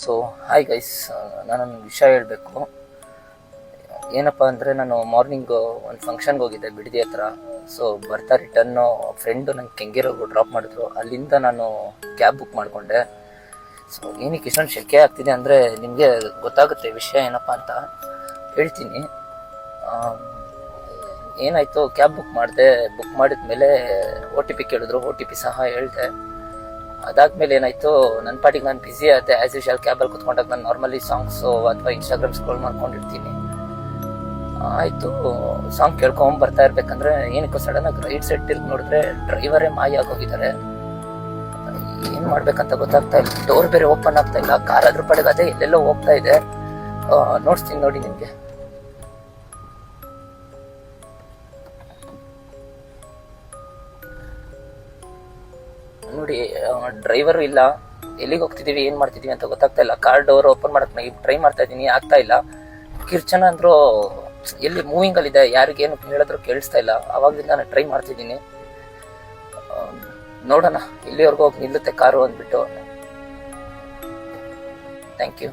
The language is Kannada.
ಸೊ ಹಾಯ್ ಗೈಸ್, ನಾನೊಂದು ವಿಷಯ ಹೇಳಬೇಕು. ಏನಪ್ಪ ಅಂದರೆ, ನಾನು ಮಾರ್ನಿಂಗು ಒಂದು ಫಂಕ್ಷನ್ಗೆ ಹೋಗಿದ್ದೆ ಬಿಡದಿ ಹತ್ರ. ಸೊ ಬರ್ತಾ ರಿಟರ್ನು ಫ್ರೆಂಡು ನಂಗೆ ಕೆಂಗೇರಿಗೆ ಡ್ರಾಪ್ ಮಾಡಿದ್ರು. ಅಲ್ಲಿಂದ ನಾನು ಕ್ಯಾಬ್ ಬುಕ್ ಮಾಡಿಕೊಂಡೆ. ಸೊ ಏನಕ್ಕೆ ಇಷ್ಟೊಂದು ಶೆಕೆ ಆಗ್ತಿದೆ ಅಂದರೆ ನಿಮಗೆ ಗೊತ್ತಾಗುತ್ತೆ ವಿಷಯ ಏನಪ್ಪ ಅಂತ ಹೇಳ್ತೀನಿ. ಏನಾಯಿತು, ಕ್ಯಾಬ್ ಬುಕ್ ಮಾಡಿದ ಮೇಲೆ OTP ಕೇಳಿದ್ರು. OTP ಸಹ ಹೇಳಿದೆ. ಅದಾದ್ಮೇಲೆ ಏನಾಯ್ತು, ನನ್ನ ಪಾಟಿಗೆ ನಾನು ಬ್ಯುಸಿ ಆದೆ. ಆಸ್ ಯೂಶುವಲ್ ಕ್ಯಾಬಲ್ಲಿ ಕುತ್ಕೊಂಡಾಗ ನಾನು ನಾರ್ಮಲಿ ಸಾಂಗ್ಸು ಅಥವಾ ಇನ್ಸ್ಟಾಗ್ರಾಮ್ ಸ್ಕ್ರೋಲ್ ಮಾಡ್ಕೊಂಡಿರ್ತೀನಿ. ಆಯಿತು, ಸಾಂಗ್ ಕೇಳ್ಕೊಂಡ್ ಬರ್ತಾ ಇರ್ಬೇಕಂದ್ರೆ ಏನಕ್ಕೂ ಸಡನ್ನಾಗಿ ರೈಟ್ ಸೈಡ್ ತಿರ್ಗಿ ನೋಡಿದ್ರೆ ಡ್ರೈವರೇ ಮಾಯ ಆಗೋಗಿದ್ದಾರೆ. ಏನು ಮಾಡ್ಬೇಕಂತ ಗೊತ್ತಾಗ್ತಾ ಇಲ್ಲ. ಡೋರ್ ಬೇರೆ ಓಪನ್ ಆಗ್ತಾ ಇಲ್ಲ. ಕಾರ್ ಅದ್ರ ಪಡೆಗೆ ಅದೇ ಎಲ್ಲೆಲ್ಲೋ ಹೋಗ್ತಾ ಇದೆ. ನೋಡ್ತೀನಿ ನೋಡಿ ನಿಮಗೆ. ನೋಡಿ, ಡ್ರೈವರು ಇಲ್ಲ. ಎಲ್ಲಿಗೆ ಹೋಗ್ತಿದೀವಿ, ಏನ್ ಮಾಡ್ತಿದೀವಿ ಅಂತ ಗೊತ್ತಾಗ್ತಾ ಇಲ್ಲ. ಕಾರ್ ಡೋರ್ ಓಪನ್ ಮಾಡಕ್ ಟ್ರೈ ಮಾಡ್ತಾ ಇದೀನಿ, ಆಗ್ತಾ ಇಲ್ಲ. ಕಿರ್ಚನ ಅಂದ್ರು ಎಲ್ಲಿ ಮೂವಿಂಗ್ ಅಲ್ಲಿ ಇದೆ, ಯಾರಿಗೇನು ಹೇಳಿದ್ರು ಕೇಳಿಸ್ತಾ ಇಲ್ಲ. ಅವಾಗ್ಲಿಂದ ನಾನು ಟ್ರೈ ಮಾಡ್ತಿದ್ದೀನಿ. ನೋಡೋಣ ಎಲ್ಲಿವರೆಗೂ ಹೋಗಿ ನಿಲ್ಲುತ್ತೆ ಕಾರು ಅಂದ್ಬಿಟ್ಟು. Thank you.